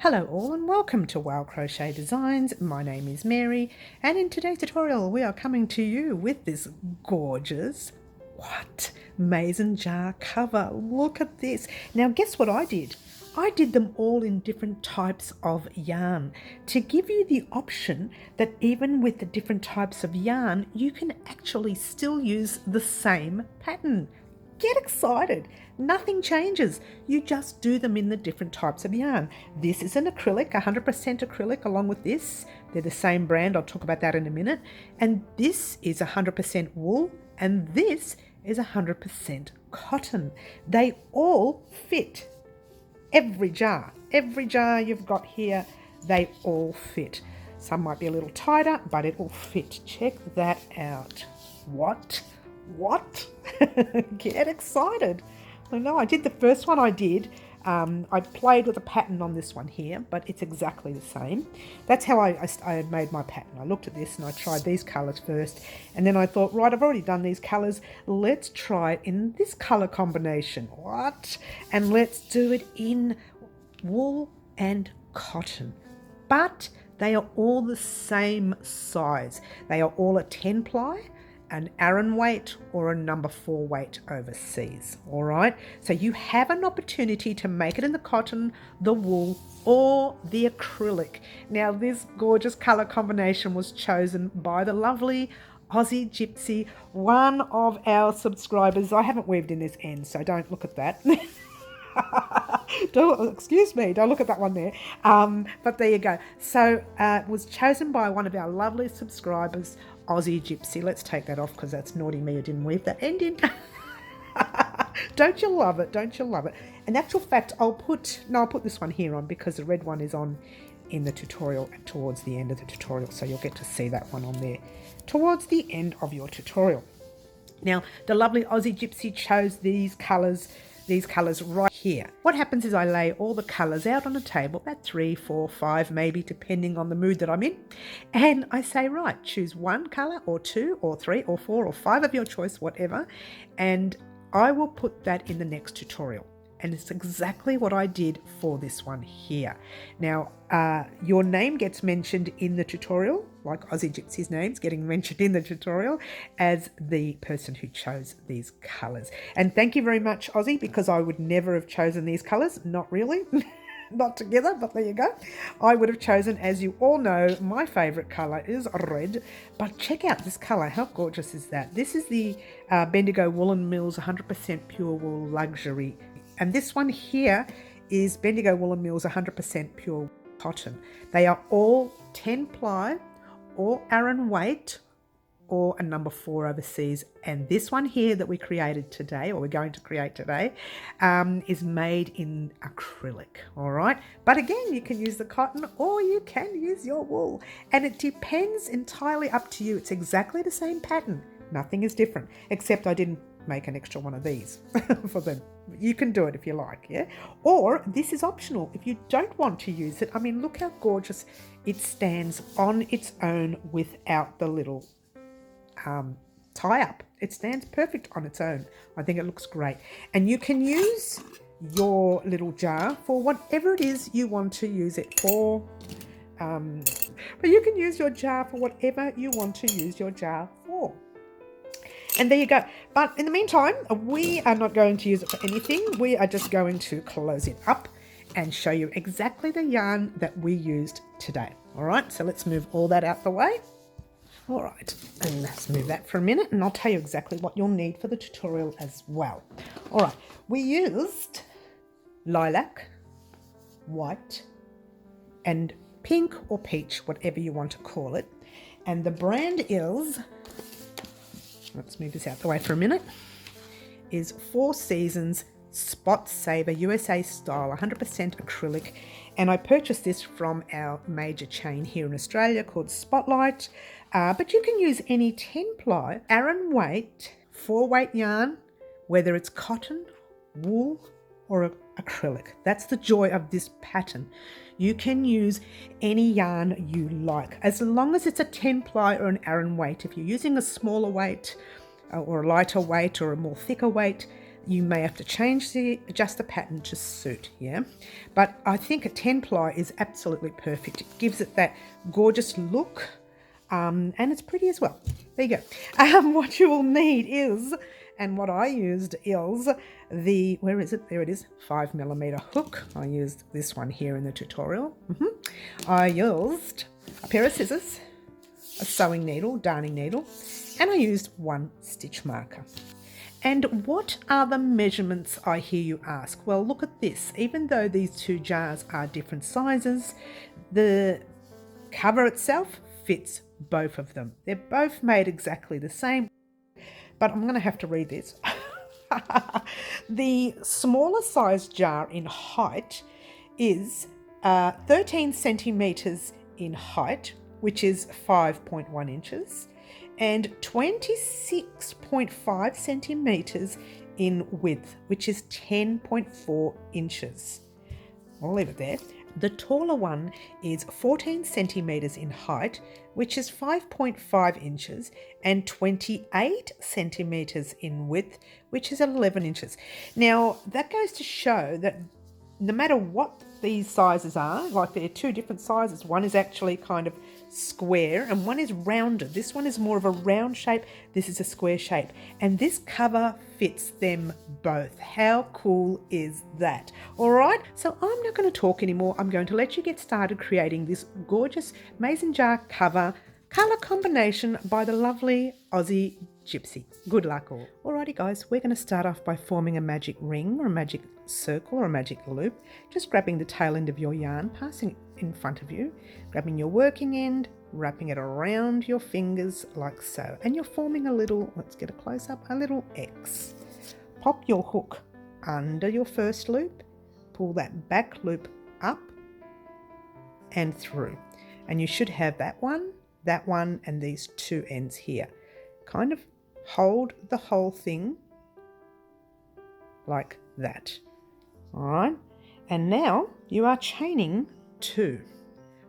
Hello all and welcome to Wow Crochet Designs. My name is Mary and in today's tutorial we are coming to you with this gorgeous mason jar cover. Look at this. Now guess what I did? I did them all in different types of yarn to give you the option that even with the different types of yarn you can actually still use the same pattern. Get excited. Nothing changes. You just do them in the different types of yarn. This is an acrylic, 100% acrylic along with this. They're the same brand. I'll talk about that in a minute. And this is 100% wool and this is 100% cotton. They all fit. Every jar you've got here, they all fit. Some might be a little tighter, but it will fit. Check that out. What? Get excited. I know I did the first one I did. I played with a pattern on this one here, but it's exactly the same. That's how I made my pattern. I looked at this and I tried these colours first. And then I thought, right, I've already done these colours. Let's try it in this colour combination. And let's do it in wool and cotton. But they are all the same size. They are all a 10 ply. An Aran weight or a number 4 weight overseas. All right, so you have an opportunity to make it in the cotton, the wool or the acrylic. Now this gorgeous color combination was chosen by the lovely Aussie Gypsy, one of our subscribers. I haven't weaved in this end, so don't look at that. Excuse me, don't look at that one there. But there you go. So it was chosen by one of our lovely subscribers, Aussie Gypsy. Let's take that off because that's naughty me. I didn't weave that end in. Don't you love it? Don't you love it? In actual fact, I'll put this one here on because the red one is on in the tutorial towards the end of the tutorial. So you'll get to see that one on there towards the end of your tutorial. Now, the lovely Aussie Gypsy chose these colours right here. What happens is I lay all the colours out on a table, about 3, 4, 5 maybe, depending on the mood that I'm in. And I say, right, choose one colour or 2 or 3 or 4 or 5 of your choice, whatever. And I will put that in the next tutorial. And it's exactly what I did for this one here. Now, your name gets mentioned in the tutorial, like Aussie Gypsy's name's getting mentioned in the tutorial as the person who chose these colours. And thank you very much, Aussie, because I would never have chosen these colours. Not really. Not together, but there you go. I would have chosen, as you all know, my favourite colour is red. But check out this colour. How gorgeous is that? This is the Bendigo Woolen Mills 100% Pure Wool Luxury. And this one here is Bendigo Woolen Mills 100% Pure Cotton. They are all 10 ply or Aran weight or a number 4 overseas. And this one here that we created today, or we're going to create today, is made in acrylic. All right. But again, you can use the cotton or you can use your wool. And it depends entirely up to you. It's exactly the same pattern. Nothing is different, except I didn't make an extra one of these for them. You can do it if you like, yeah? Or this is optional if you don't want to use it. I mean, look how gorgeous it stands on its own without the little tie-up. It stands perfect on its own. I think it looks great. And you can use your little jar for whatever it is you want to use it for. But you can use your jar for whatever you want to use your jar for. And there you go. But in the meantime, we are not going to use it for anything. We are just going to close it up and show you exactly the yarn that we used today. All right, so let's move all that out the way. All right, and let's move that for a minute and I'll tell you exactly what you'll need for the tutorial as well. All right, we used lilac, white, and pink or peach, whatever you want to call it. And the brand is... let's move this out the way for a minute, is 4 Seasons Spot Saver USA style, 100% acrylic. And I purchased this from our major chain here in Australia called Spotlight. But you can use any 10 ply, Aran weight, 4 weight yarn, whether it's cotton, wool or acrylic. That's the joy of this pattern. You can use any yarn you like, as long as it's a 10 ply or an Aran weight. If you're using a smaller weight or a lighter weight or a more thicker weight, You may have to adjust the pattern to suit, yeah? But I think a 10 ply is absolutely perfect. It gives it that gorgeous look, and it's pretty as well. There you go. What you will need is, and what I used is the, where is it? There it is, 5mm hook. I used this one here in the tutorial. I used a pair of scissors, a sewing needle, darning needle, and I used one stitch marker. And what are the measurements, I hear you ask? Well, look at this. Even though these two jars are different sizes, the cover itself fits both of them. They're both made exactly the same, but I'm going to have to read this. The smaller size jar in height is 13 centimeters in height, which is 5.1 inches, and 26.5 centimeters in width, which is 10.4 inches. I'll leave it there. The taller one is 14 centimeters in height, which is 5.5 inches, and 28 centimeters in width, which is 11 inches. Now, that goes to show that no matter what these sizes are, like they're two different sizes. One is actually kind of square and one is rounded. This one is more of a round shape. This is a square shape. And this cover fits them both. How cool is that? All right, so I'm not going to talk anymore. I'm going to let you get started creating this gorgeous mason jar cover colour combination by the lovely Aussie Gypsy. Good luck all. Alrighty guys, we're going to start off by forming a magic ring or a magic circle or a magic loop. Just grabbing the tail end of your yarn, passing it in front of you, grabbing your working end, wrapping it around your fingers like so. And you're forming a little, let's get a close up, a little X. Pop your hook under your first loop, pull that back loop up and through. And you should have that one, and these two ends here. Kind of hold the whole thing like that. All right, and now you are chaining 2,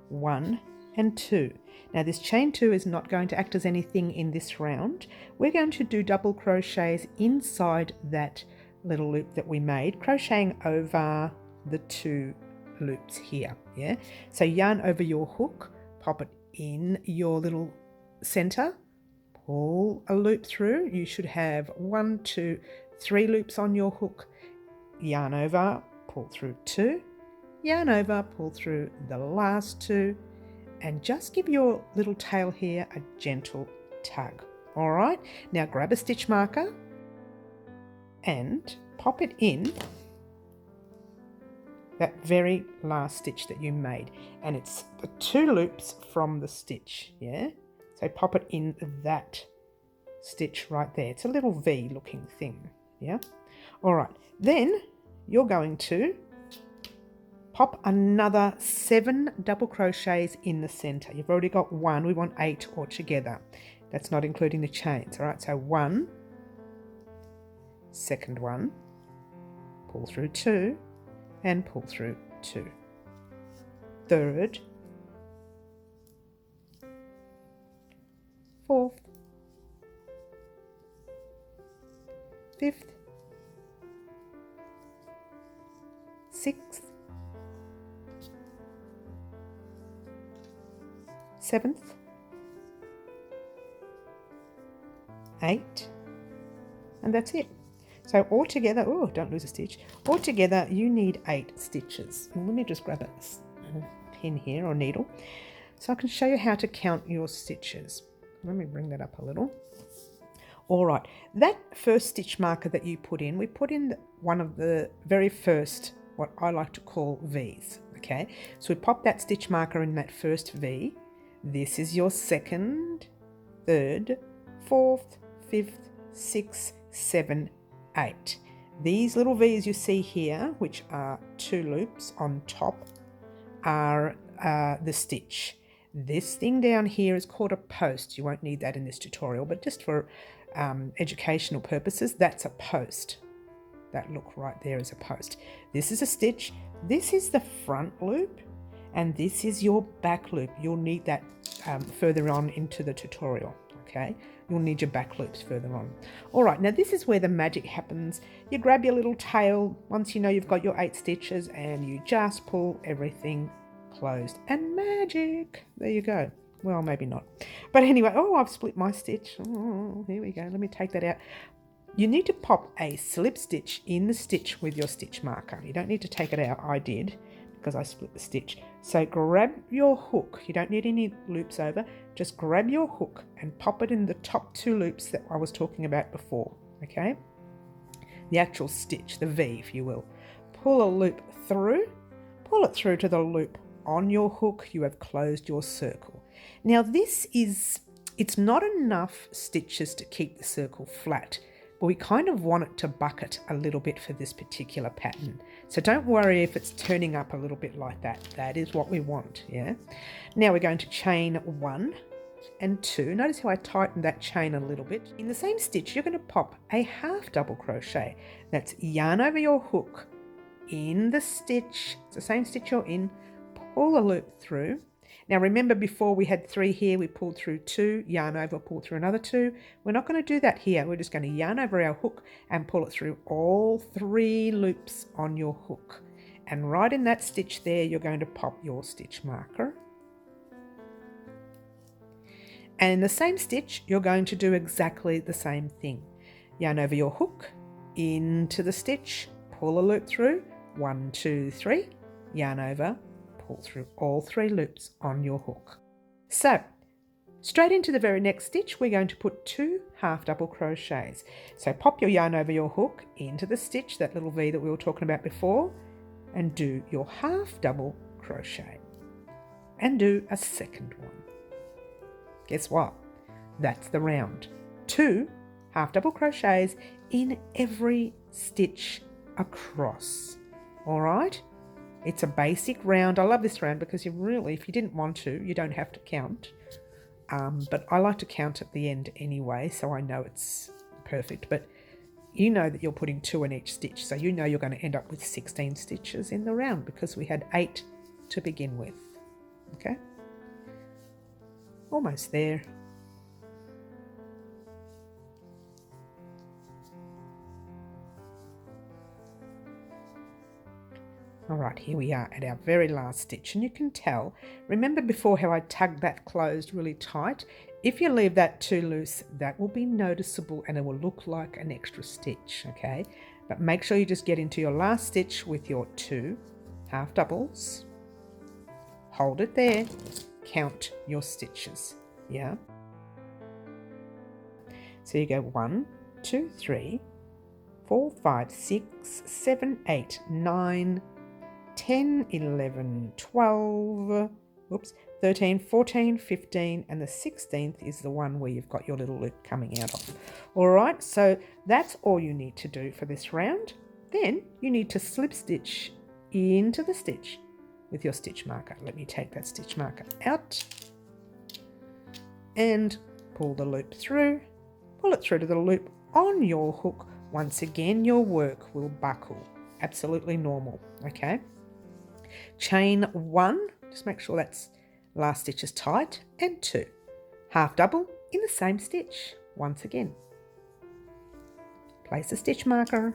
1 and 2. Now this chain 2 is not going to act as anything in this round. We're going to do double crochets inside that little loop that we made, crocheting over the 2 loops here. Yeah, so yarn over your hook, pop it in your little center, pull a loop through. You should have 1, 2, 3 loops on your hook. Yarn over, pull through 2, yarn over, pull through the last 2, and just give your little tail here a gentle tug. All right, now grab a stitch marker and pop it in that very last stitch that you made, and it's the 2 loops from the stitch. Yeah, so pop it in that stitch right there. It's a little V looking thing. Yeah, all right, then you're going to pop another 7 double crochets in the center. You've already got 1. We want 8 altogether. That's not including the chains. All right, so 1, second one, pull through 2 and pull through 2, third, fourth, fifth, sixth, seventh, 8, and that's it. So altogether, oh, don't lose a stitch. Altogether, you need 8 stitches. Well, let me just grab a pin here or needle, so I can show you how to count your stitches. Let me bring that up a little. All right, that first stitch marker that you put in, we put in one of the very first, what I like to call V's. Okay, so we pop that stitch marker in that first V. This is your second, third, fourth, fifth, sixth, 7, 8. These little V's you see here, which are 2 loops on top, are the stitch. This thing down here is called a post. You won't need that in this tutorial, but just for educational purposes, that's a post. That look right there is a post. This is a stitch. This is the front loop, and this is your back loop. You'll need that further on into the tutorial. okay? You'll need your back loops further on. All right, now this is where the magic happens. You grab your little tail once you know you've got your 8 stitches and you just pull everything closed and magic. There you go. Well, maybe not. But anyway, oh, I've split my stitch. Oh, here we go. Let me take that out. You need to pop a slip stitch in the stitch with your stitch marker. You don't need to take it out. I did because I split the stitch. So grab your hook. You don't need any loops over. Just grab your hook and pop it in the top 2 loops that I was talking about before, okay? The actual stitch, the V, if you will. Pull a loop through, pull it through to the loop on your hook. You have closed your circle. Now it's not enough stitches to keep the circle flat, but we kind of want it to bucket a little bit for this particular pattern. So don't worry if it's turning up a little bit like that. That is what we want, yeah? Now we're going to chain 1 and 2. Notice how I tightened that chain a little bit. In the same stitch, you're going to pop a half double crochet. That's yarn over your hook in the stitch. It's the same stitch you're in. Pull a loop through. Now remember, before we had 3 here, we pulled through 2, yarn over, pull through another 2. We're not going to do that here. We're just going to yarn over our hook and pull it through all 3 loops on your hook. And right in that stitch there, you're going to pop your stitch marker. And in the same stitch, you're going to do exactly the same thing. Yarn over your hook, into the stitch, pull a loop through, 1, 2, 3, yarn over, pull through all 3 loops on your hook. So straight into the very next stitch, we're going to put 2 half double crochets. So pop your yarn over your hook into the stitch, that little V that we were talking about before, and do your half double crochet and do a second one. Guess what? That's the round. 2 half double crochets in every stitch across. All right? It's a basic round. I love this round because if you didn't want to, you don't have to count. But I like to count at the end anyway, so I know it's perfect. But you know that you're putting 2 in each stitch, so you know you're going to end up with 16 stitches in the round because we had 8 to begin with. Okay? Almost there. All right, here we are at our very last stitch, and you can tell, remember before how I tugged that closed really tight? If you leave that too loose, that will be noticeable and it will look like an extra stitch, okay? But make sure you just get into your last stitch with your 2 half doubles, hold it there, count your stitches, yeah? So you go 1, 2, 3, 4, 5, 6, 7, 8, 9, 10, 11, 12, 13, 14, 15, and the 16th is the one where you've got your little loop coming out of. All right, so that's all you need to do for this round. Then you need to slip stitch into the stitch with your stitch marker. Let me take that stitch marker out and pull the loop through. Pull it through to the loop on your hook. Once again, your work will buckle. Absolutely normal, okay? Chain 1, just make sure that's last stitch is tight, and 2. Half double in the same stitch, once again. Place a stitch marker.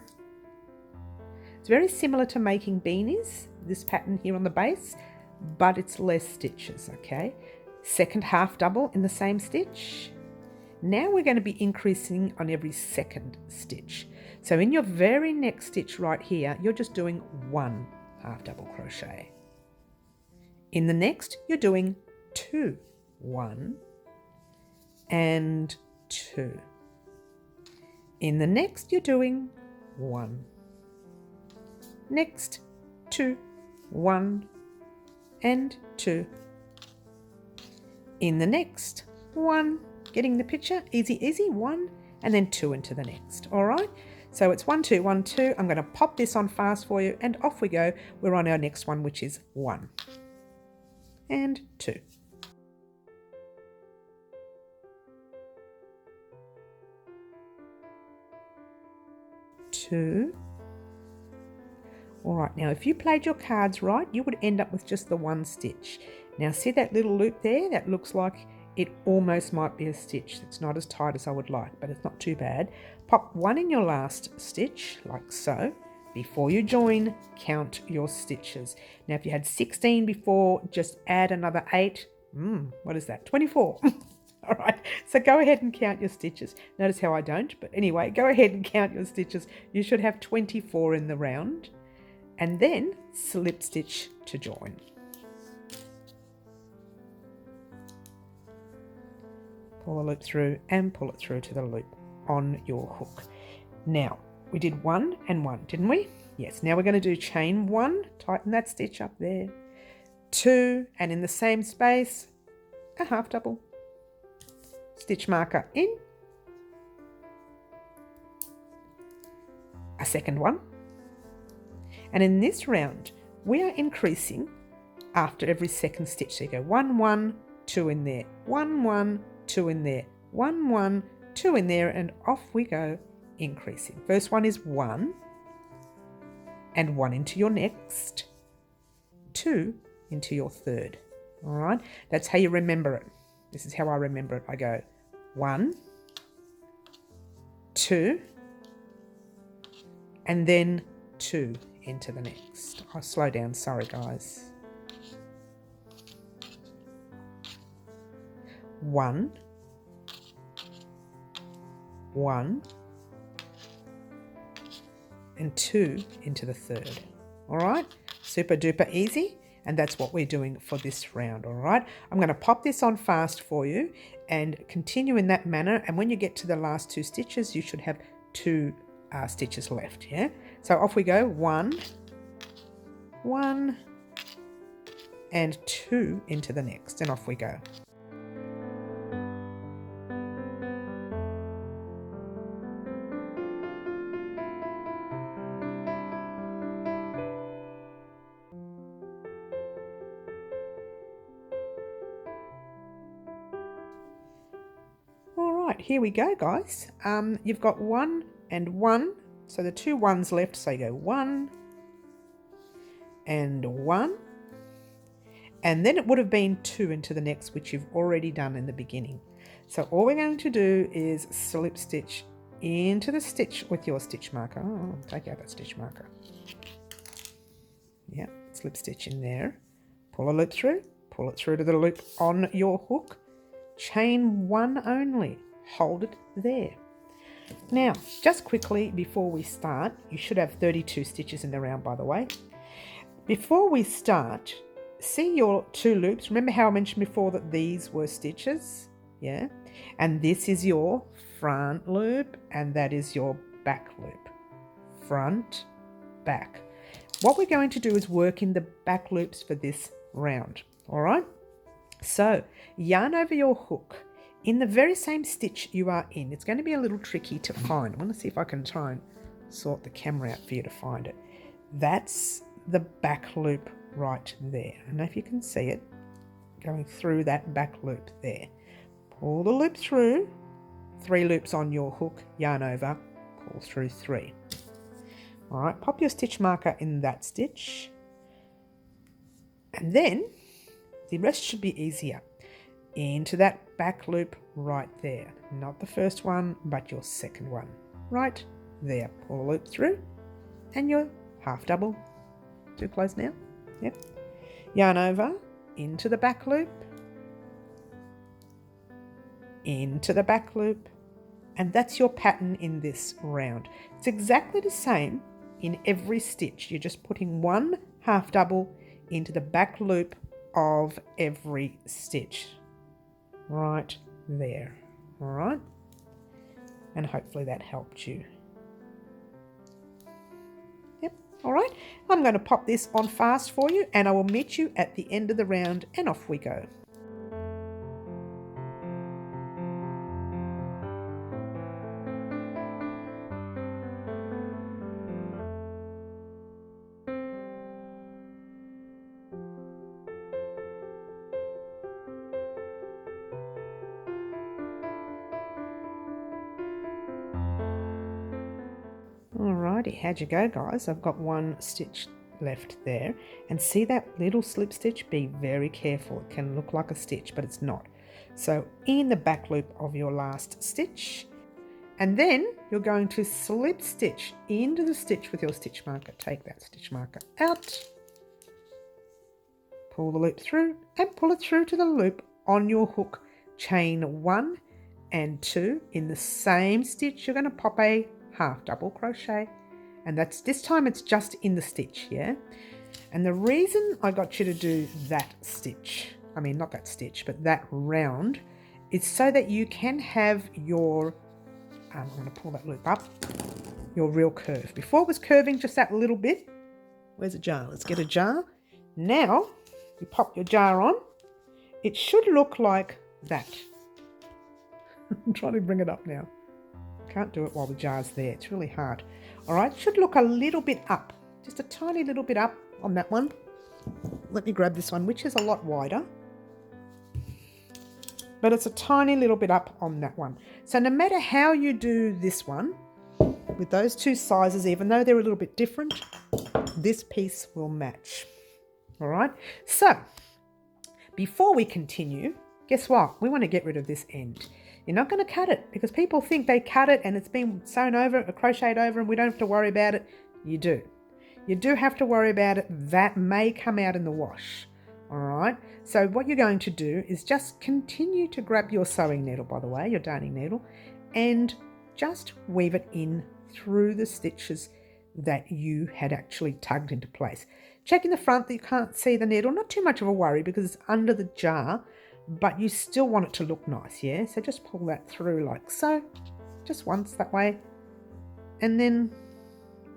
It's very similar to making beanies, this pattern here on the base, but it's less stitches, okay? Second half double in the same stitch. Now we're going to be increasing on every second stitch. So in your very next stitch right here, you're just doing 1 half double crochet. In the next, you're doing 2, 1 and 2. In the next, you're doing 1. Next, 2, 1 and 2. In the next, 1. Getting the picture? Easy, easy. 1 and then 2 into the next. All right? So it's 1, 2, 1, 2. I'm going to pop this on fast for you and off we go. We're on our next one, which is 1 and 2. 2. All right, now if you played your cards right, you would end up with just the 1 stitch. Now see that little loop there? That looks like it almost might be a stitch. It's not as tight as I would like, but it's not too bad. Pop one in your last stitch, like so. Before you join, count your stitches. Now, if you had 16 before, just add another 8. What is that? 24. All right, so go ahead and count your stitches. Notice how I don't, but anyway, go ahead and count your stitches. You should have 24 in the round, and then slip stitch to join. Pull the loop through and pull it through to the loop on your hook. Now, we did 1 and 1, didn't we? Yes, now we're going to do chain 1, tighten that stitch up there, 2, and in the same space, a half double. Stitch marker in, a second one, and in this round we are increasing after every second stitch. So you go 1 1 2 in there, 1 1 2 in there, 1 1 2 in there, and off we go, increasing. First one is 1 and 1 into your next, 2 into your third. All right, that's how you remember it. This is how I remember it. I go 1, 2, and then 2 into the next. I'll slow down, sorry guys. 1, 1, and 2 into the third. All right, super duper easy. And that's what we're doing for this round, all right? I'm going to pop this on fast for you and continue in that manner. And when you get to the last 2 stitches, you should have 2 stitches left, yeah? So off we go, 1, 1, and 2 into the next, and off we go. Here we go, guys. You've got 1 and 1, so the 2 ones left, so you go 1 and 1, and then it would have been 2 into the next, which you've already done in the beginning. So all we're going to do is slip stitch into the stitch with your stitch marker. Oh, take out that stitch marker. Yeah, slip stitch in there, pull a loop through, pull it through to the loop on your hook, chain 1 only. Hold it there. Now, just quickly before we start, you should have 32 stitches in the round, by the way. Before we start, see your 2 loops. Remember how I mentioned before that these were stitches? Yeah. And this is your front loop, and that is your back loop. Front, back. What we're going to do is work in the back loops for this round. All right. So, yarn over your hook. In the very same stitch you are in, it's going to be a little tricky to find. I want to see if I can try and sort the camera out for you to find it. That's the back loop right there. I don't know if you can see it going through that back loop there. Pull the loop through, 3 loops on your hook, yarn over, pull through 3. All right, pop your stitch marker in that stitch, and then the rest should be easier. Into that back loop right there. Not the first one, but your second one. Right there. Pull a loop through and your half double. Too close now? Yep. Yarn over, into the back loop, into the back loop, and that's your pattern in this round. It's exactly the same in every stitch. You're just putting 1 half double into the back loop of every stitch. Right there. All right, and hopefully that helped you. Yep. All right, I'm going to pop this on fast for you, and I will meet you at the end of the round, and off we go. Alrighty, how'd you go, guys? I've got 1 stitch left there, and see that little slip stitch? Be very careful. It can look like a stitch, but it's not. So in the back loop of your last stitch, and then you're going to slip stitch into the stitch with your stitch marker. Take that stitch marker out, pull the loop through and pull it through to the loop on your hook. Chain 1 and 2 in the same stitch. You're going to pop a half double crochet, and that's this time it's just in the stitch, yeah? And the reason I got you to do that stitch, I mean not that stitch, but that round, is so that you can have your I'm going to pull that loop up, your real curve. Before it was curving just that little bit. Where's a jar? Let's get a jar. Now you pop your jar on. It should look like that. I'm trying to bring it up now. Can't do it while the jar's there. It's really hard. All right, should look a little bit up. Just a tiny little bit up on that one. Let me grab this one, which is a lot wider. But it's a tiny little bit up on that one. So no matter how you do this one, with those two sizes, even though they're a little bit different, this piece will match. All right, so before we continue, guess what? We want to get rid of this end. You're not going to cut it because people think they cut it and it's been sewn over, crocheted over, and we don't have to worry about it. You do. You do have to worry about it. That may come out in the wash. All right, so what you're going to do is just continue to grab your sewing needle, by the way, your darning needle, and just weave it in through the stitches that you had actually tugged into place. Checking the front that you can't see the needle, not too much of a worry because it's under the jar, but you still want it to look nice, yeah? So just pull that through like so, just once that way, and then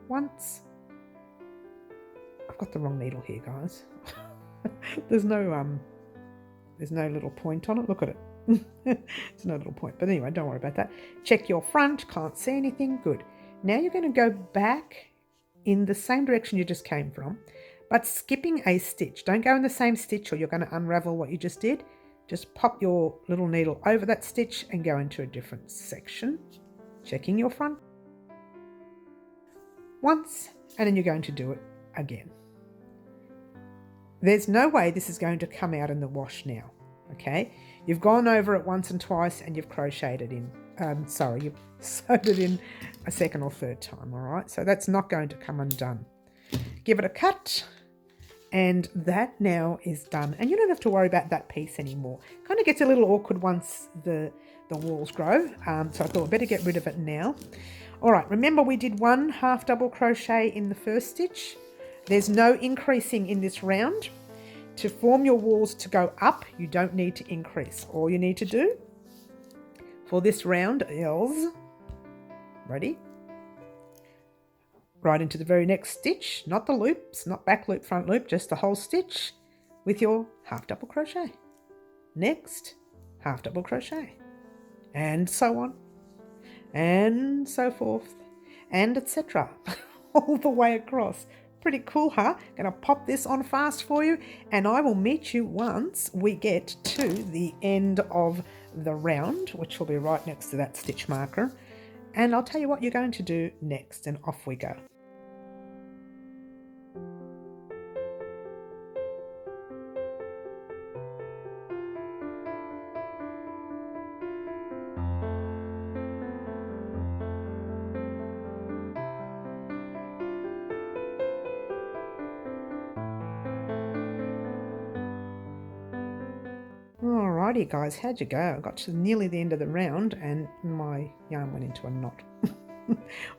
once. I've got the wrong needle here, guys. There's no little point on it. Look at it. There's no little point. But anyway, don't worry about that. Check your front. Can't see anything. Good. Now you're going to go back in the same direction you just came from, but skipping a stitch. Don't go in the same stitch or you're going to unravel what you just did. Just pop your little needle over that stitch and go into a different section. Checking your front once, and then you're going to do it again. There's no way this is going to come out in the wash now, okay? You've gone over it once and twice and you've crocheted in. You've sewed it in a second or third time, all right? So that's not going to come undone. Give it a cut, and that now is done. And you don't have to worry about that piece anymore. Kind of gets a little awkward once the walls grow, so I thought I'd better get rid of it now. All right, remember we did one half double crochet in the first stitch. There's no increasing in this round. To form your walls to go up, you don't need to increase. All you need to do for this round is, ready? Right into the very next stitch, not the loops, not back loop, front loop, just the whole stitch with your half double crochet. Next, half double crochet, and so on, and so forth, and etc. all the way across. Pretty cool, huh? Gonna pop this on fast for you, and I will meet you once we get to the end of the round, which will be right next to that stitch marker, and I'll tell you what you're going to do next, and off we go. Alrighty guys, how'd you go? I got to nearly the end of the round and my yarn went into a knot.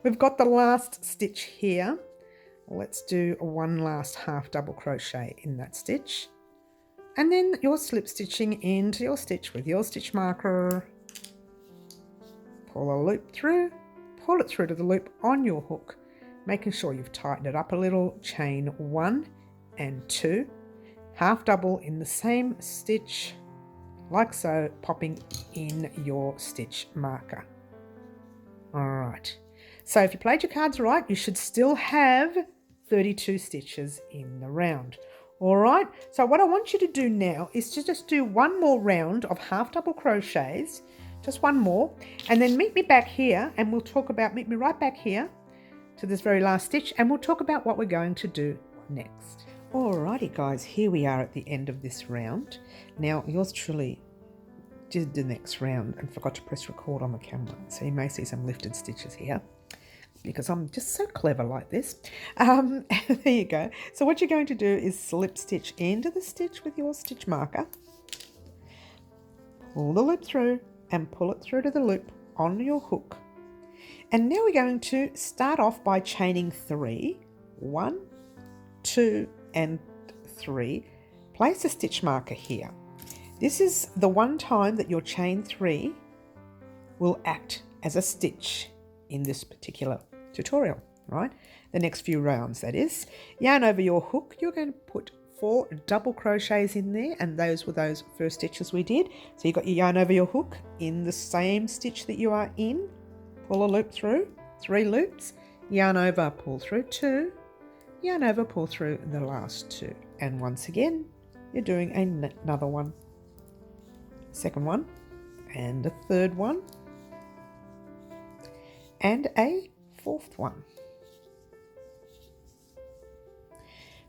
We've got the last stitch here. Let's do one last half double crochet in that stitch. And then you're slip stitching into your stitch with your stitch marker. Pull a loop through, pull it through to the loop on your hook, making sure you've tightened it up a little. Chain 1 and 2, half double in the same stitch, like so, popping in your stitch marker. All right, so if you played your cards right, you should still have 32 stitches in the round. All right, so what I want you to do now is to just do one more round of half double crochets, just one more, and then meet me back here and we'll talk about, meet me right back here to this very last stitch, and we'll talk about what we're going to do next. Alrighty guys, here we are at the end of this round. Now yours truly did the next round and forgot to press record on the camera. So you may see some lifted stitches here because I'm just so clever like this. There you go. So what you're going to do is slip stitch into the stitch with your stitch marker. Pull the loop through and pull it through to the loop on your hook. And now we're going to start off by chaining 3. 1, 2 and 3. Place a stitch marker here. This is the one time that your chain 3 will act as a stitch in this particular tutorial, right? The next few rounds, that is. Yarn over your hook, you're going to put 4 double crochets in there, and those were those first stitches we did. So you've got your yarn over your hook in the same stitch that you are in. Pull a loop through, 3 loops, yarn over, pull through 2, yarn over, pull through the last 2. And once again, you're doing another one. Second one, and a third one, and a fourth one.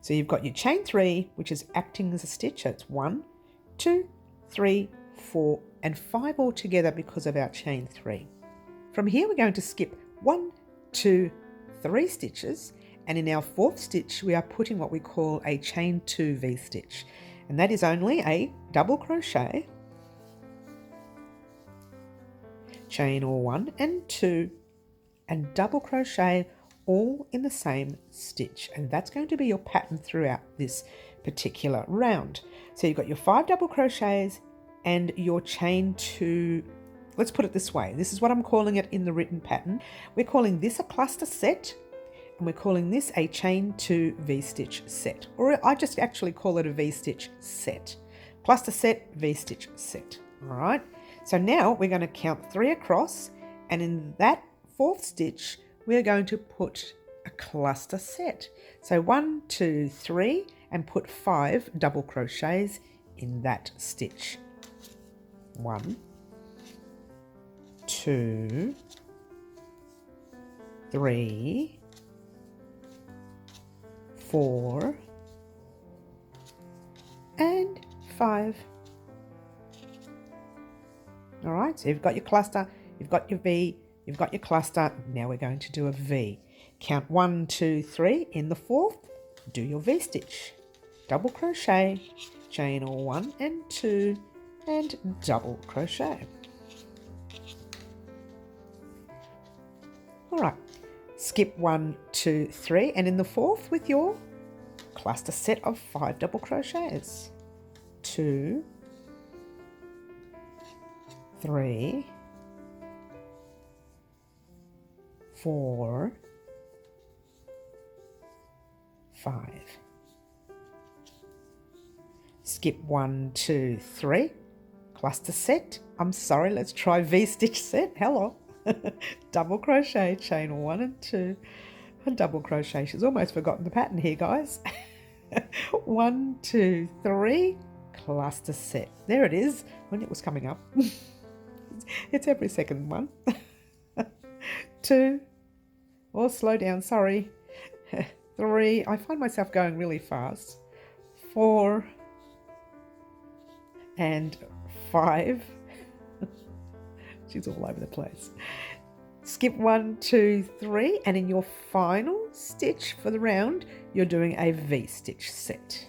So you've got your chain 3, which is acting as a stitch. So it's 1, 2, 3, 4, and 5 all together because of our chain 3. From here, we're going to skip 1, 2, 3 stitches, and in our 4th stitch, we are putting what we call a chain 2 V-stitch, and that is only a double crochet, chain or 1 and 2, and double crochet all in the same stitch, and that's going to be your pattern throughout this particular round. So you've got your 5 double crochets and your chain 2. Let's put it this way. This is what I'm calling it in the written pattern. We're calling this a cluster set, and we're calling this a chain 2 V-stitch set, or I just actually call it a V-stitch set. Cluster set, V-stitch set. All right. So now we're going to count 3 across, and in that 4th stitch, we're going to put a cluster set. So 1, 2, 3, and put 5 double crochets in that stitch. 1, 2, 3, 4, and 5. All right, so you've got your cluster, you've got your V, you've got your cluster. Now we're going to do a V. Count 1, 2, 3 in the 4th. Do your V-stitch. Double crochet, chain or 1 and 2, and double crochet. All right, skip 1, 2, 3, and in the 4th with your cluster set of 5 double crochets. 2, 3, 4, 5. Skip 1, 2, 3. Cluster set. I'm sorry, let's try V-stitch set. Hello. Double crochet, chain 1 and 2. A double crochet. She's almost forgotten the pattern here, guys. 1, 2, 3. Cluster set. There it is. When it was coming up. It's every second one. 2. Oh, slow down, sorry. 3. I find myself going really fast. 4. And 5. She's all over the place. Skip 1, 2, 3, and in your final stitch for the round, you're doing a V-stitch set.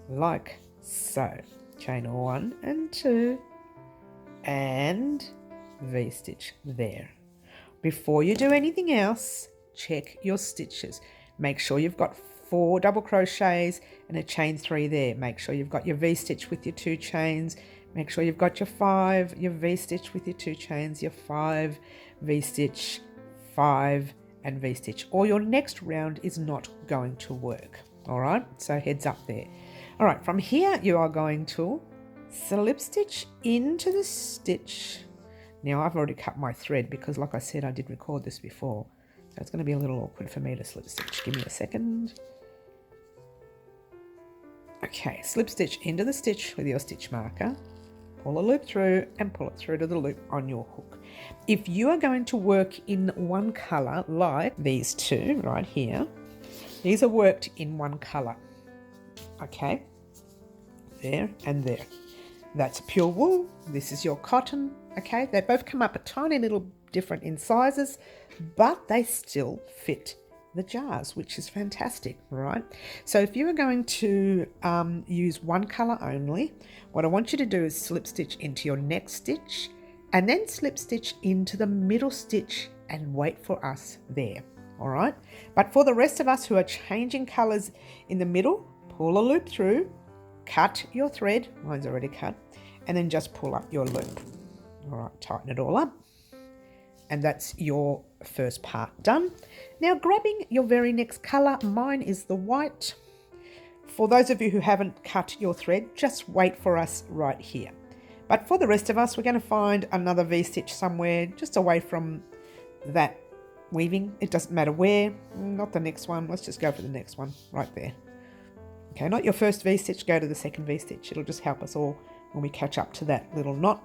Like so. Chain 1 and 2, and V-stitch there. Before you do anything else, check your stitches. Make sure you've got 4 double crochets and a chain 3 there. Make sure you've got your V-stitch with your 2 chains. Make sure you've got your 5, your V-stitch with your 2 chains, your 5, V-stitch, 5, and V-stitch. Or your next round is not going to work. All right, so heads up there. All right, from here you are going to slip stitch into the stitch. Now I've already cut my thread because, like I said, I did record this before. So it's going to be a little awkward for me to slip stitch. Give me a second. Okay, slip stitch into the stitch with your stitch marker. Pull a loop through and pull it through to the loop on your hook. If you are going to work in one colour, like these two right here, these are worked in one colour. Okay, there and there. That's pure wool. This is your cotton. Okay, they both come up a tiny little different in sizes, but they still fit the jars, which is fantastic, right? So if you are going to use one color only, what I want you to do is slip stitch into your next stitch and then slip stitch into the middle stitch and wait for us there. All right, but for the rest of us who are changing colors in the middle, pull a loop through, cut your thread, mine's already cut, and then just pull up your loop. All right, tighten it all up. And that's your first part done. Now grabbing your very next color, mine is the white. For those of you who haven't cut your thread, just wait for us right here. But for the rest of us, we're going to find another V-stitch somewhere just away from that weaving. It doesn't matter where, not the next one. Let's just go for the next one right there. Okay, not your first V-stitch, go to the second V-stitch. It'll just help us all when we catch up to that little knot.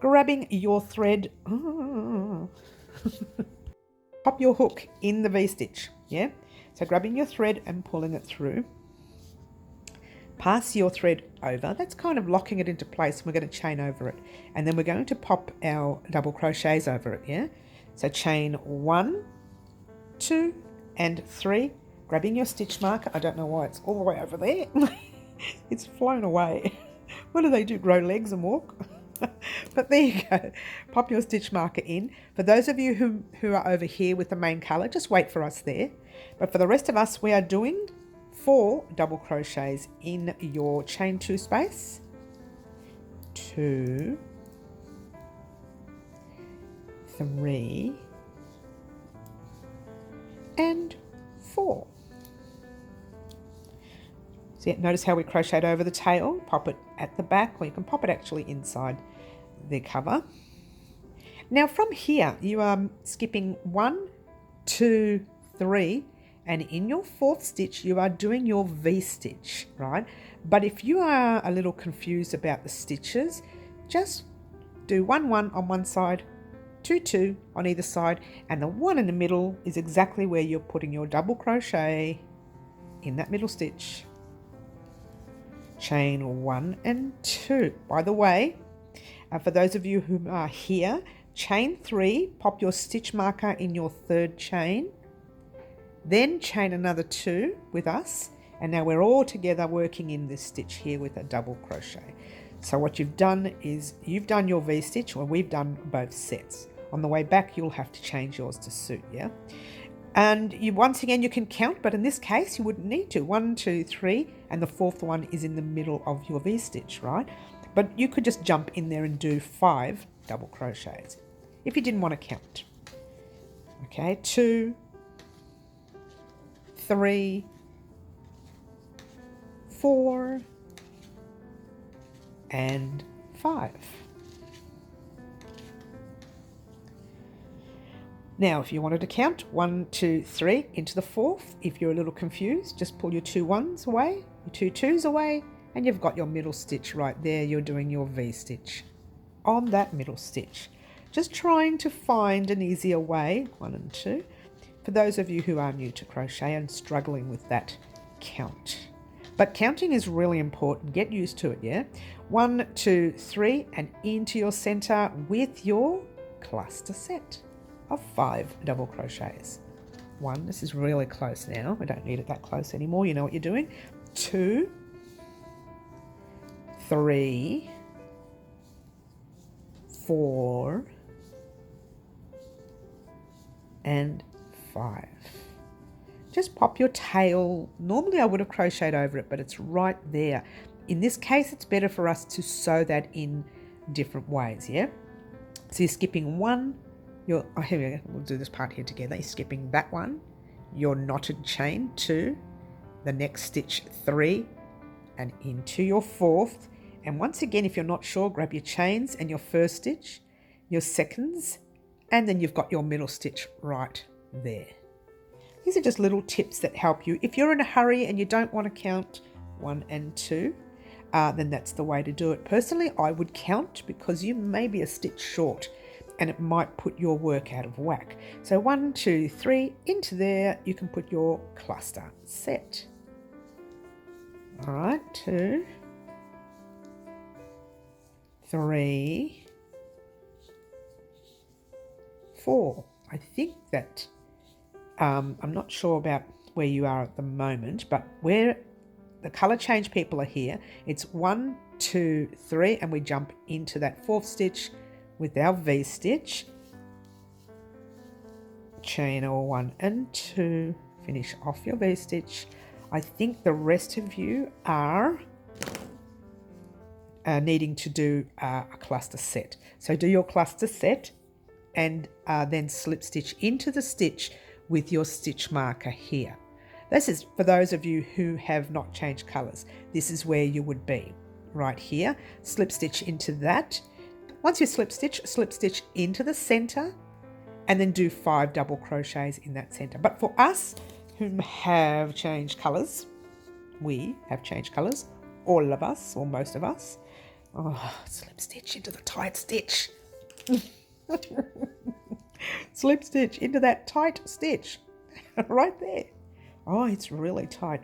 Grabbing your thread, pop your hook in the V-stitch, yeah? So grabbing your thread and pulling it through. Pass your thread over, that's kind of locking it into place, and we're going to chain over it. And then we're going to pop our double crochets over it, yeah? So chain 1, 2, and 3. Grabbing your stitch marker, I don't know why it's all the way over there. It's flown away. What do they do, grow legs and walk? But there you go, pop your stitch marker in. For those of you who are over here with the main colour, just wait for us there. But for the rest of us, we are doing 4 double crochets in your chain 2 space. 2, 3, and 4. So notice how we crocheted over the tail, pop it at the back, or you can pop it actually inside the cover. Now from here, you are skipping 1, 2, 3, and in your 4th stitch, you are doing your V-stitch, right? But if you are a little confused about the stitches, just do 1, 1 on one side, 2, 2 on either side, and the 1 in the middle is exactly where you're putting your double crochet in that middle stitch. Chain 1 and 2. By the way, for those of you who are here, chain 3, pop your stitch marker in your 3rd chain, then chain another 2 with us, and now we're all together working in this stitch here with a double crochet. So what you've done is you've done your V-stitch, or we've done both sets. On the way back, you'll have to change yours to suit, yeah? And you once again, you can count, but in this case, you wouldn't need to. 1, 2, 3, and the 4th one is in the middle of your V-stitch, right? But you could just jump in there and do 5 double crochets if you didn't want to count. Okay, 2, 3, 4, and 5. Now, if you wanted to count 1, 2, 3 into the 4th, if you're a little confused, just pull your 2 1s away, your 2 2s away, and you've got your middle stitch right there. You're doing your V-stitch on that middle stitch. Just trying to find an easier way, 1 and 2, for those of you who are new to crochet and struggling with that count. But counting is really important. Get used to it, yeah? 1, 2, 3, and into your center with your cluster set of 5 double crochets. 1, this is really close now. We don't need it that close anymore. You know what you're doing. 2, 3, 4, and 5. Just pop your tail. Normally I would have crocheted over it, but it's right there. In this case, it's better for us to sew that in different ways, yeah? So you're skipping 1, here we go, we'll do this part here together. You're skipping that 1, your knotted chain 2, the next stitch 3, and into your 4th. And once again, if you're not sure, grab your chains and your 1st stitch, your 2nds, and then you've got your middle stitch right there. These are just little tips that help you. If you're in a hurry and you don't want to count 1 and 2, then that's the way to do it. Personally, I would count because you may be a stitch short and it might put your work out of whack. So 1, 2, 3, into there, you can put your cluster set. All right, 2, 3, 4. I think that, I'm not sure about where you are at the moment, but where the colour change people are here, it's 1, 2, 3, and we jump into that 4th stitch with our V-stitch. Chain all 1 and 2, finish off your V-stitch. I think the rest of you are needing to do a cluster set. So do your cluster set and then slip stitch into the stitch with your stitch marker here. This is for those of you who have not changed colours. This is where you would be, right here. Slip stitch into that. Once you slip stitch into the centre and then do 5 double crochets in that centre. But for us who have changed colours, we have changed colours, all of us, or most of us. Oh, slip stitch into the tight stitch. Slip stitch into that tight stitch right there. Oh, it's really tight.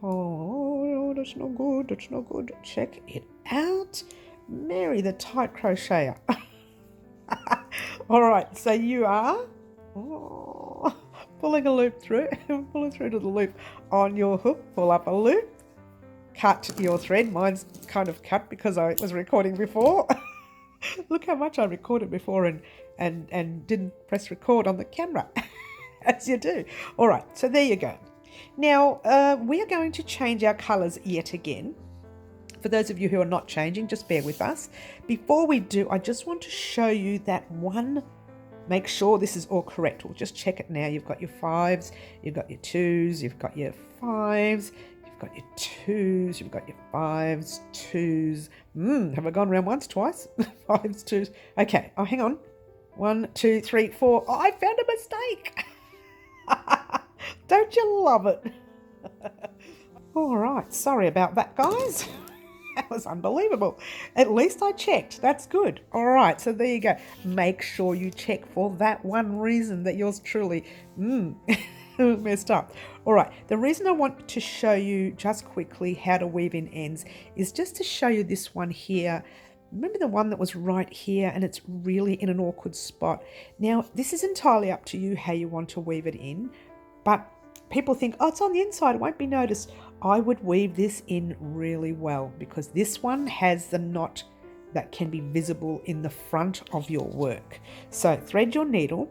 Oh, that's not good. That's not good. Check it out. Mary, the tight crocheter. All right, so you are pulling a loop through, pulling through to the loop on your hook. Pull up a loop. Cut your thread. Mine's kind of cut because I was recording before. Look how much I recorded before and didn't press record on the camera, as you do. All right, so there you go. Now, we are going to change our colours yet again. For those of you who are not changing, just bear with us. Before we do, I just want to show you that one. Make sure this is all correct. We'll just check it now. You've got your 5s, you've got your 2s, you've got your 5s, you've got your 2s, you've got your 5s, 2s. Have I gone around once, twice? 5s, 2s. Okay, oh, hang on. 1, 2, 3, 4. Oh, I found a mistake. Don't you love it? All right, sorry about that, guys. That was unbelievable. At least I checked. That's good. All right, so there you go. Make sure you check for that one reason that yours truly messed up. All right, the reason I want to show you just quickly how to weave in ends is just to show you this one here. Remember the one that was right here and it's really in an awkward spot. Now, this is entirely up to you how you want to weave it in, but people think, oh, it's on the inside, it won't be noticed. I would weave this in really well because this one has the knot that can be visible in the front of your work. So thread your needle.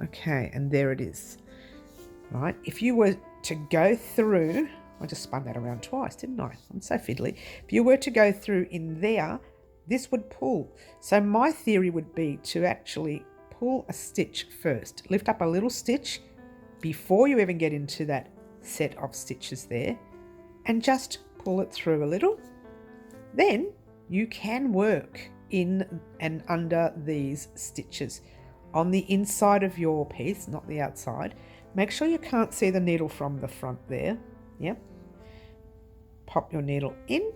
Okay, and there it is. Right, if you were to go through, I just spun that around twice, didn't I? I'm so fiddly. If you were to go through in there, this would pull. So my theory would be to actually pull a stitch first. Lift up a little stitch before you even get into that set of stitches there and just pull it through a little. Then you can work in and under these stitches on the inside of your piece, not the outside. Make sure you can't see the needle from the front there. Yep. Pop your needle in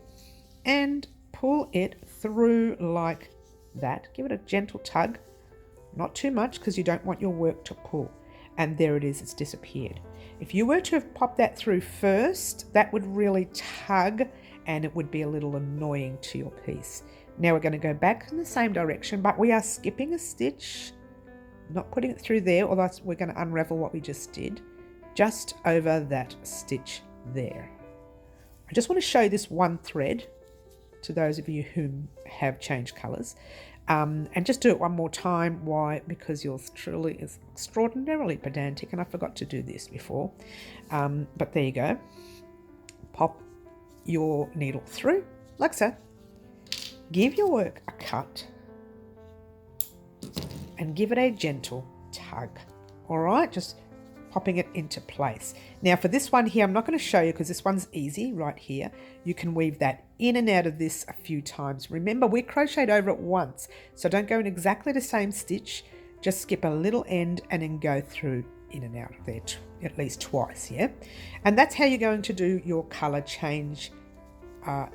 and pull it through like that. Give it a gentle tug, not too much because you don't want your work to pull. And there it is, it's disappeared. If you were to have popped that through first, that would really tug and it would be a little annoying to your piece. Now we're going to go back in the same direction, but we are skipping a stitch, not putting it through there, although we're going to unravel what we just did, just over that stitch there. I just want to show this one thread to those of you who have changed colours. And just do it one more time. Why? Because yours truly is extraordinarily pedantic and I forgot to do this before. But there you go. Pop your needle through like so. Give your work a cut and give it a gentle tug. All right, just popping it into place. Now for this one here, I'm not going to show you because this one's easy right here. You can weave that in and out of this a few times. Remember, we crocheted over it once, so don't go in exactly the same stitch. Just skip a little end and then go through in and out of there at least twice, yeah? And that's how you're going to do your colour change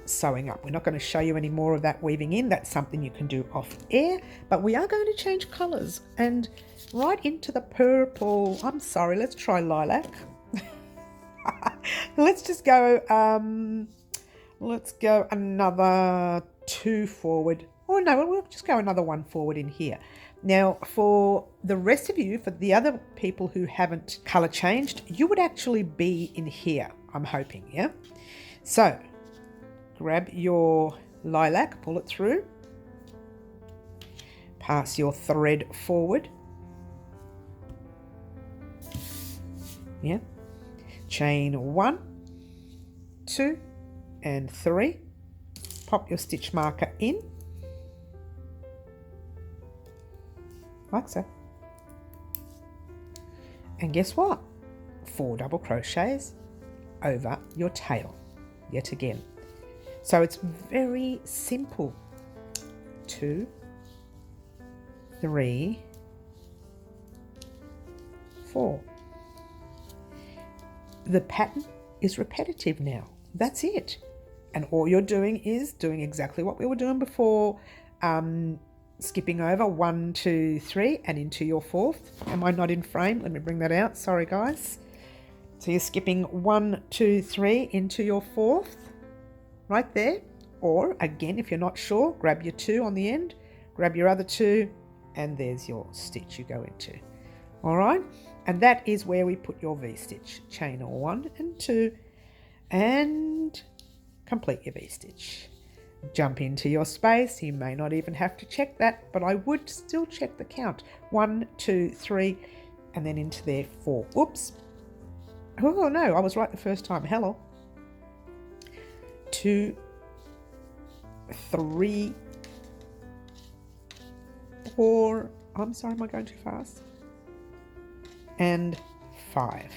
sewing up. We're not going to show you any more of that weaving in. That's something you can do off air, but we are going to change colours and right into the purple. I'm sorry, let's try lilac. Let's just go Let's go another 2 forward. Oh no, we'll just go another 1 forward in here. Now, for the rest of you, for the other people who haven't colour changed, you would actually be in here, I'm hoping, yeah? So, grab your lilac, pull it through, pass your thread forward, yeah, chain 1, 2, and 3, pop your stitch marker in, like so, and guess what? 4 double crochets over your tail, yet again. So it's very simple. 2, 3, 4. The pattern is repetitive now. That's it. And all you're doing is doing exactly what we were doing before, skipping over 1, 2, 3 and into your 4th. Am I not in frame? Let me bring that out. Sorry, guys. So you're skipping 1, 2, 3 into your 4th, right there. Or again, if you're not sure, grab your 2 on the end, grab your other 2, and there's your stitch you go into. All right. And that is where we put your V-stitch. Chain 1 and 2 and complete your V-stitch. Jump into your space. You may not even have to check that, but I would still check the count. 1, 2, 3, and then into there 4. Whoops. Oh no, I was right the first time. Hello. 2, 3, 4. I'm sorry, am I going too fast? And 5.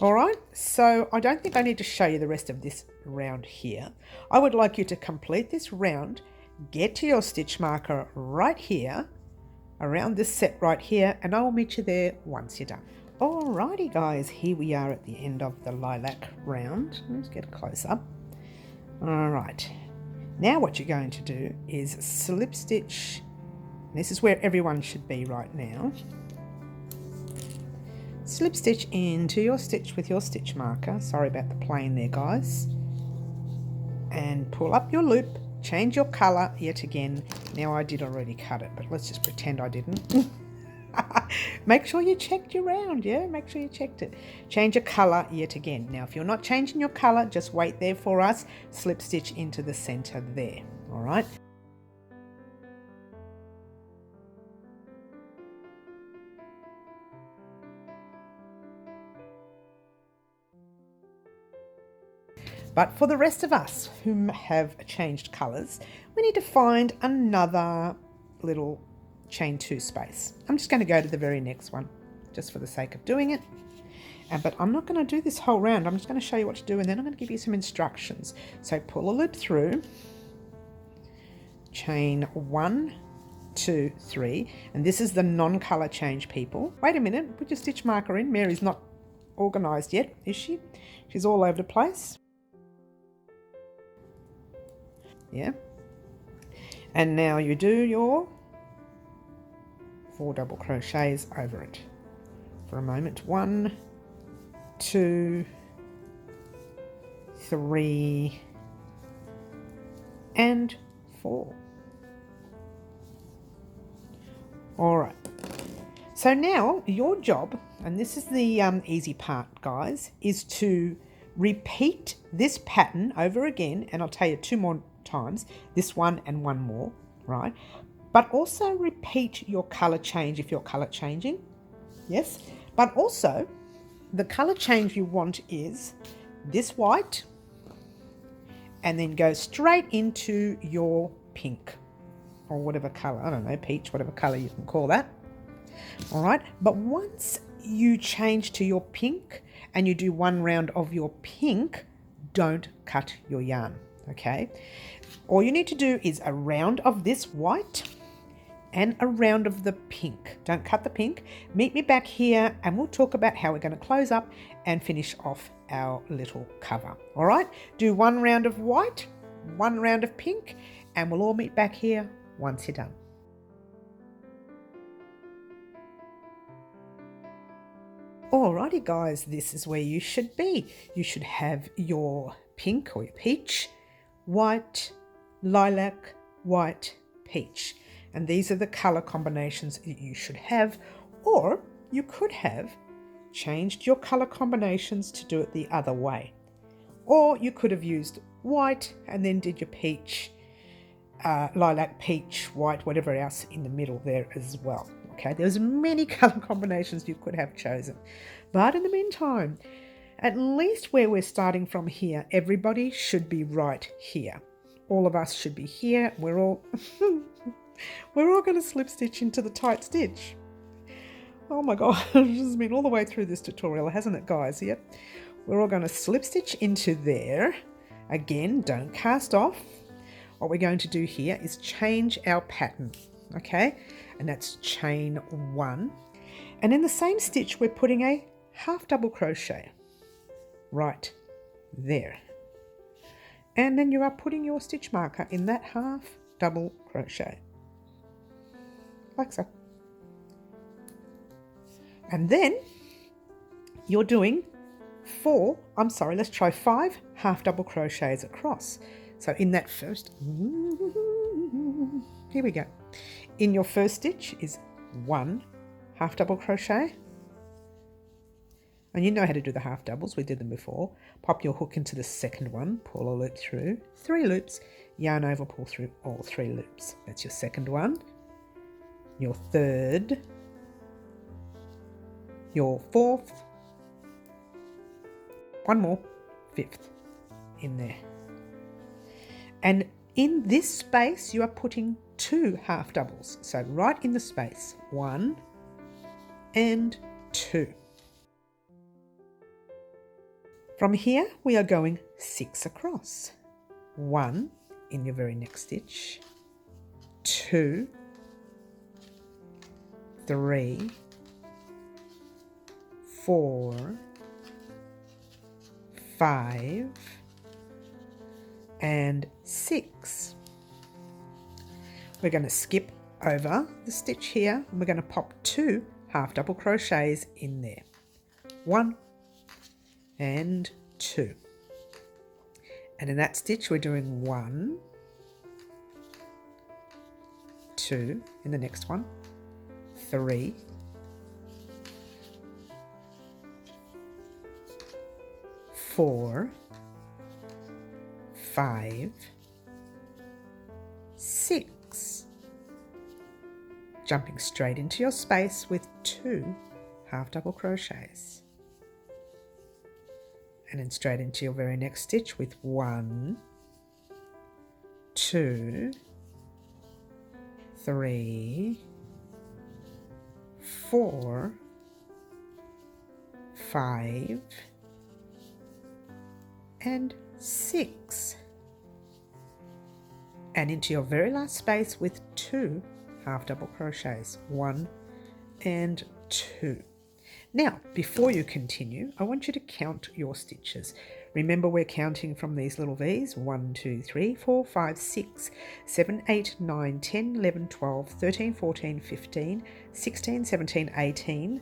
All right, so I don't think I need to show you the rest of this round here. I would like you to complete this round, get to your stitch marker right here, around this set right here, and I will meet you there once you're done. Alrighty guys, here we are at the end of the lilac round. Let's get a close up. All right, now what you're going to do is slip stitch. This is where everyone should be right now. Slip stitch into your stitch with your stitch marker. Sorry about the plane there, guys. And pull up your loop, change your colour yet again. Now I did already cut it, but let's just pretend I didn't. Make sure you checked your round, yeah? Make sure you checked it. Change your colour yet again. Now, if you're not changing your colour, just wait there for us. Slip stitch into the centre there, all right? But for the rest of us who have changed colours, we need to find another little chain 2 space. I'm just going to go to the very next one, just for the sake of doing it. But I'm not going to do this whole round. I'm just going to show you what to do, and then I'm going to give you some instructions. So pull a loop through, chain 1, 2, 3, and this is the non-colour change people. Wait a minute, put your stitch marker in. Mary's not organised yet, is she? She's all over the place. Yeah, and now you do your 4 double crochets over it for a moment. 1, 2, 3, and 4. All right, so now your job, and this is the easy part, guys, is to repeat this pattern over again, and I'll tell you 2 more times, this one and 1 more, right? But also repeat your colour change if you're colour changing, yes? But also the colour change you want is this white, and then go straight into your pink or whatever colour, I don't know, peach, whatever colour you can call that, all right? But once you change to your pink and you do 1 round of your pink, don't cut your yarn, okay? All you need to do is a round of this white and a round of the pink. Don't cut the pink. Meet me back here and we'll talk about how we're going to close up and finish off our little cover. All right, do 1 round of white, 1 round of pink, and we'll all meet back here once you're done. Alrighty guys, this is where you should be. You should have your pink or your peach, white, lilac, white, peach. And these are the colour combinations that you should have, or you could have changed your colour combinations to do it the other way. Or you could have used white and then did your peach, lilac, peach, white, whatever else in the middle there as well. Okay, there's many colour combinations you could have chosen. But in the meantime, at least where we're starting from here, everybody should be right here. All of us should be here. We're all going to slip stitch into the tight stitch. Oh my God, this has been all the way through this tutorial, hasn't it, guys? Yep. We're all going to slip stitch into there. Again, don't cast off. What we're going to do here is change our pattern, okay? And that's chain 1. And in the same stitch, we're putting a half double crochet right there. And then you are putting your stitch marker in that half double crochet, like so. And then you're doing 5 half double crochets across. So in that first, here we go. In your first stitch is 1 half double crochet. And you know how to do the half doubles, we did them before. Pop your hook into the second one, pull a loop through, 3 loops, yarn over, pull through all 3 loops. That's your second one. Your third, your fourth, one more, fifth in there. And in this space, you are putting 2 half doubles. So right in the space, 1 and 2. From here, we are going 6 across. 1 in your very next stitch, 2, 3, 4, 5, and 6. We're going to skip over the stitch here and we're going to pop 2 half double crochets in there. 1 and 2. And in that stitch we're doing 1, 2 in the next one, 3, 4, 5, 6. Jumping straight into your space with 2 half double crochets. And then straight into your very next stitch with 1, 2, 3, 4, 5, and 6. And into your very last space with 2 half double crochets, 1 and 2. Now, before you continue, I want you to count your stitches. Remember, we're counting from these little V's, 1, 2, 3, 4, 5, 6, 7, 8, 9, 10, 11, 12, 13, 14, 15, 16, 17, 18,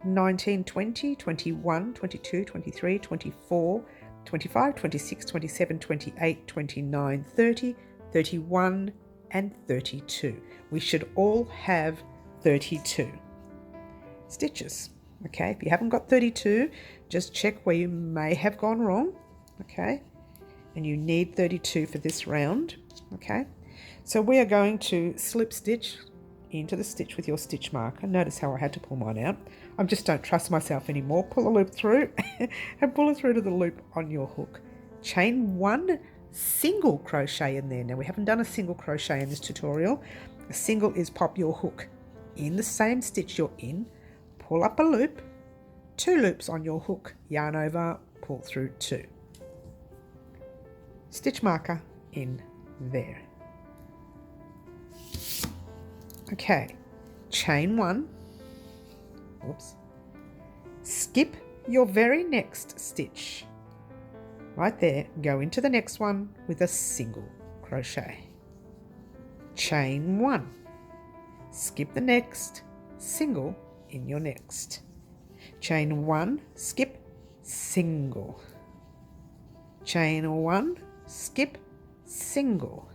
19, 20, 21, 22, 23, 24, 25, 26, 27, 28, 29, 30, 31, and 32. We should all have 32 stitches. Okay, if you haven't got 32, just check where you may have gone wrong. Okay, and you need 32 for this round. Okay, so we are going to slip stitch into the stitch with your stitch marker. Notice how I had to pull mine out. I just don't trust myself anymore. Pull a loop through and pull it through to the loop on your hook. Chain 1 single crochet in there. Now, we haven't done a single crochet in this tutorial. A single is pop your hook in the same stitch you're in, pull up a loop, 2 loops on your hook, yarn over, pull through 2. Stitch marker in there. Okay, chain 1, oops, skip your very next stitch. Right there, go into the next one with a single crochet. Chain 1, skip the next, single in your next. Chain 1, skip, single. chain 1, skip, single,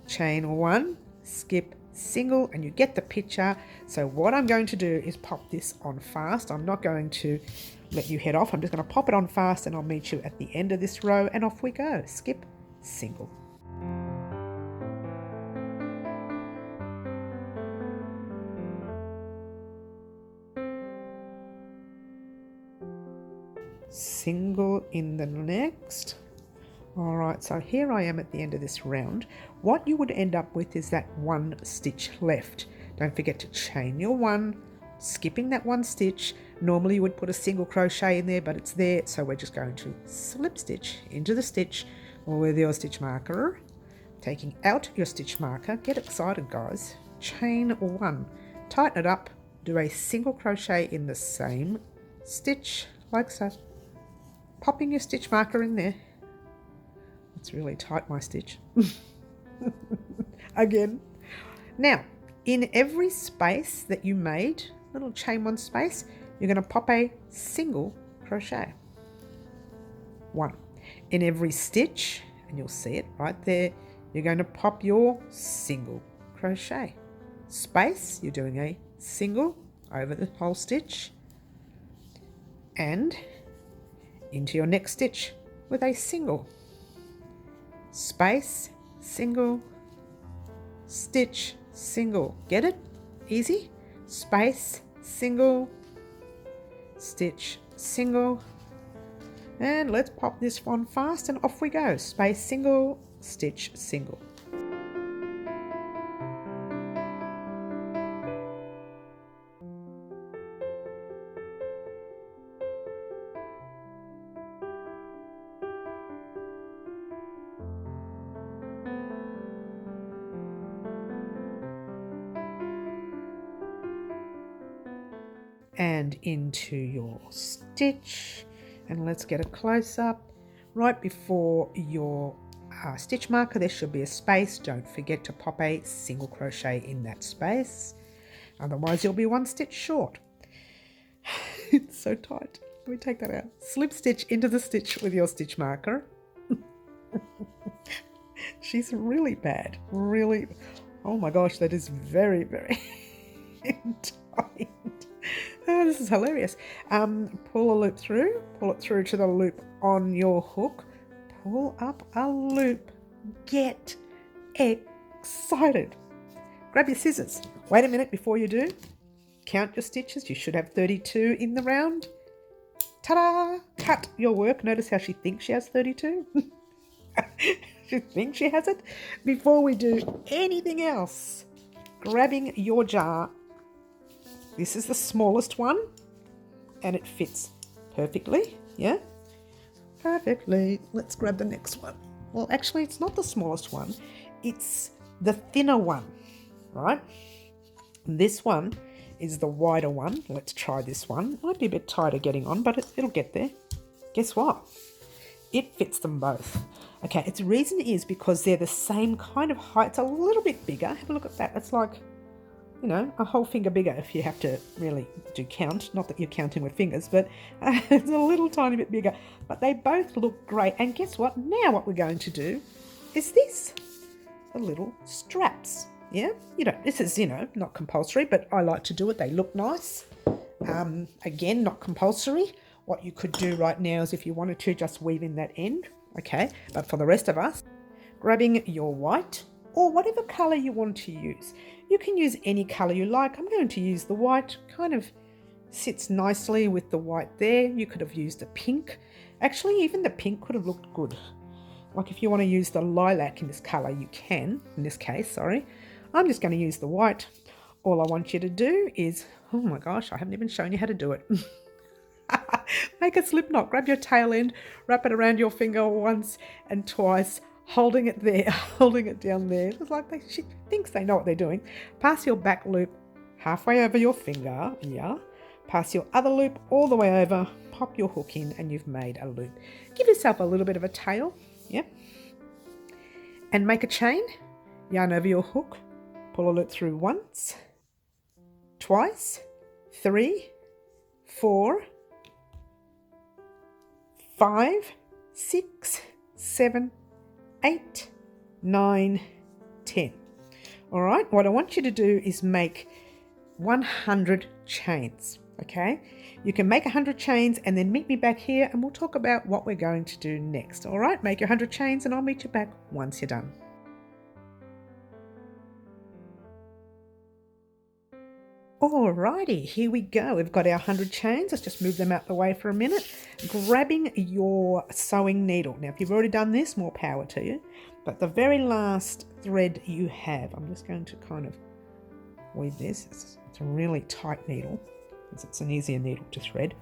chain 1, skip, single, and you get the picture. So what I'm going to do is pop this on fast. I'm not going to let you head off. I'm just going to pop it on fast, and I'll meet you at the end of this row, and off we go. Skip, single. Single in the next. All right, so here I am at the end of this round. What you would end up with is that 1 stitch left. Don't forget to chain your 1, skipping that 1 stitch. Normally you would put a single crochet in there, but it's there, so we're just going to slip stitch into the stitch with your stitch marker, taking out your stitch marker. Get excited, guys. Chain 1, tighten it up, do a single crochet in the same stitch like so, popping your stitch marker in there. It's really tight, my stitch. Again. Now, in every space that you made, little chain 1 space, you're going to pop a single crochet. 1. In every stitch, and you'll see it right there, you're going to pop your single crochet. Space, you're doing a single over the whole stitch, and into your next stitch with a single. Space, single, stitch, single. Get it? Easy? Space, single, stitch, single. And let's pop this one fast, and off we go. Space, single, stitch, single. And into your stitch, and let's get a close-up. Right before your stitch marker, there should be a space. Don't forget to pop a single crochet in that space, otherwise you'll be 1 stitch short. It's so tight. Let me take that out. Slip stitch into the stitch with your stitch marker. She's really bad, really. Oh my gosh, that is very, very tight. Oh, this is hilarious. Pull a loop through, pull it through to the loop on your hook, pull up a loop, get excited. Grab your scissors. Wait a minute before you do. Count your stitches. You should have 32 in the round. Ta-da! Cut your work. Notice how she thinks she has 32. She thinks she has it. Before we do anything else, grabbing your jar. This is the smallest one, and it fits perfectly, yeah? Perfectly. Let's grab the next one. Well, actually, it's not the smallest one. It's the thinner one, right? This one is the wider one. Let's try this one. Might be a bit tighter getting on, but it'll get there. Guess what? It fits them both. Okay, its reason is because they're the same kind of height. It's a little bit bigger. Have a look at that. It's like, you know, a whole finger bigger if you have to really do count. Not that you're counting with fingers, but it's a little tiny bit bigger. But they both look great. And guess what? Now what we're going to do is this. The little straps. Yeah? You know, this is, you know, not compulsory, but I like to do it. They look nice. Again, not compulsory. What you could do right now is if you wanted to just weave in that end. Okay? But for the rest of us, grabbing your white or whatever colour you want to use. You can use any colour you like. I'm going to use the white. Kind of sits nicely with the white there. You could have used a pink. Actually, even the pink could have looked good. Like if you want to use the lilac in this colour, you can. In this case, sorry. I'm just going to use the white. All I want you to do is, oh my gosh, I haven't even shown you how to do it. Make a slip knot. Grab your tail end, wrap it around your finger once and twice, holding it there, holding it down there. It's like she thinks they know what they're doing. Pass your back loop halfway over your finger, yeah. Pass your other loop all the way over, pop your hook in, and you've made a loop. Give yourself a little bit of a tail, yeah. And make a chain, yarn over your hook, pull a loop through once, twice, 3, 4, 5, 6, 7, 8, 9, 10. All right, what I want you to do is make 100 chains, okay? You can make 100 chains and then meet me back here and we'll talk about what we're going to do next. All right, make your 100 chains and I'll meet you back once you're done. Alrighty, here we go. We've got our 100 chains. Let's just move them out the way for a minute. Grabbing your sewing needle. Now, if you've already done this, more power to you. But the very last thread you have, I'm just going to kind of weave this. It's a really tight needle because it's an easier needle to thread.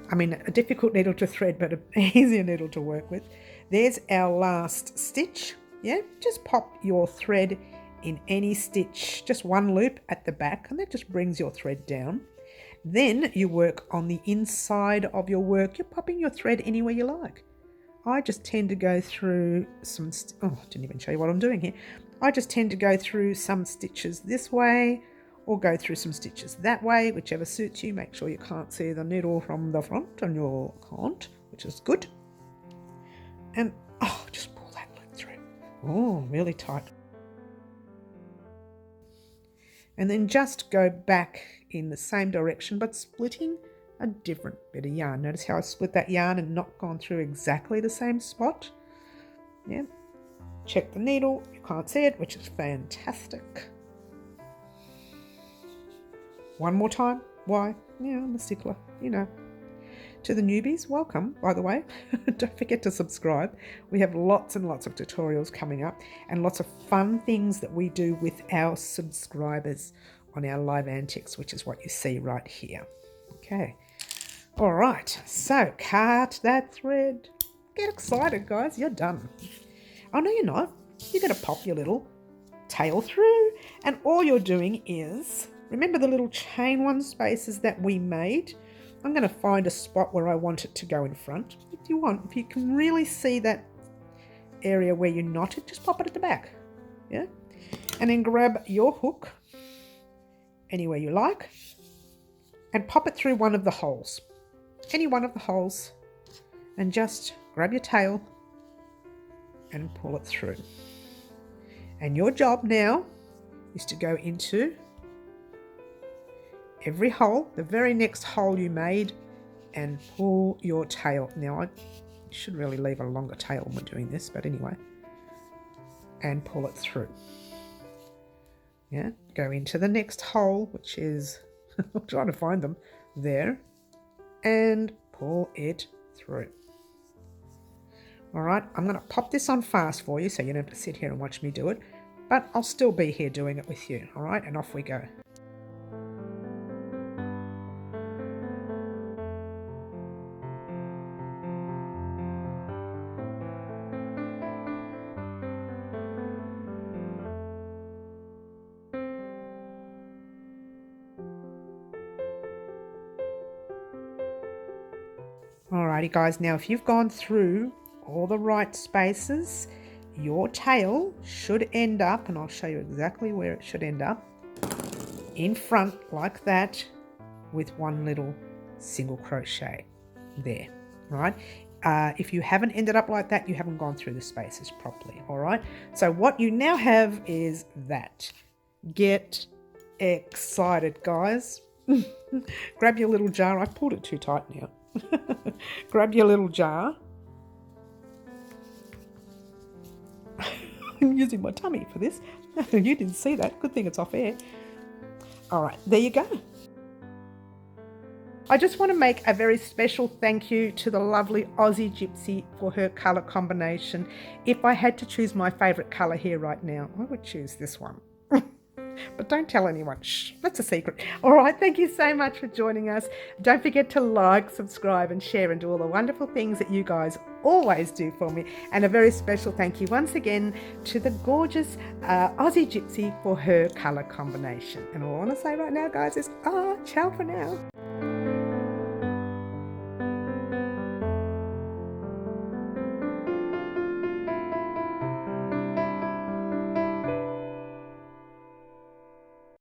I mean, a difficult needle to thread, but an easier needle to work with. There's our last stitch. Yeah, just pop your thread in any stitch, just one loop at the back, and that just brings your thread down. Then you work on the inside of your work. You're popping your thread anywhere you like. I just tend to go through some, I didn't even show you what I'm doing here. I just tend to go through some stitches this way or go through some stitches that way, whichever suits you. Make sure you can't see the needle from the front, and you can't, which is good. And just pull that loop through. Oh, really tight. And then just go back in the same direction, but splitting a different bit of yarn. Notice how I split that yarn and not gone through exactly the same spot. Yeah. Check the needle. You can't see it, which is fantastic. One more time. Why? Yeah, I'm a stickler, you know. To the newbies, welcome, by the way. Don't forget to subscribe. We have lots and lots of tutorials coming up and lots of fun things that we do with our subscribers on our live antics, which is what you see right here. Okay. All right. So cut that thread. Get excited, guys. You're done. Oh, no, you're not. You're going to pop your little tail through. And all you're doing is, remember the little chain one spaces that we made? I'm going to find a spot where I want it to go in front. If you can really see that area where you knotted, just pop it at the back. Yeah. And then grab your hook anywhere you like and pop it through one of the holes. Any one of the holes, and just grab your tail and pull it through. And your job now is to go into every hole, the very next hole you made, and pull your tail. Now I should really leave a longer tail when we're doing this, but anyway, and pull it through. Yeah, go into the next hole, which is, I'm trying to find them, there, and pull it through. All right, I'm going to pop this on fast for you so you don't have to sit here and watch me do it, but I'll still be here doing it with you. All right, and off we go. Alrighty guys, now if you've gone through all the right spaces, your tail should end up, and I'll show you exactly where it should end up, in front like that with one little single crochet there, right? If you haven't ended up like that, you haven't gone through the spaces properly, all right? So what you now have is that. Get excited, guys. Grab your little jar. I pulled it too tight now. Grab your little jar. I'm using my tummy for this. You didn't see that. Good thing it's off air. All right, there you go. I just want to make a very special thank you to the lovely Aussie Gypsy for her colour combination. If I had to choose my favourite colour here right now, I would choose this one. But don't tell anyone. Shh, that's a secret. All right, thank you so much for joining us. Don't forget to like, subscribe and share and do all the wonderful things that you guys always do for me. And a very special thank you once again to the gorgeous Aussie Gypsy for her colour combination. And all I want to say right now, guys, is ciao for now.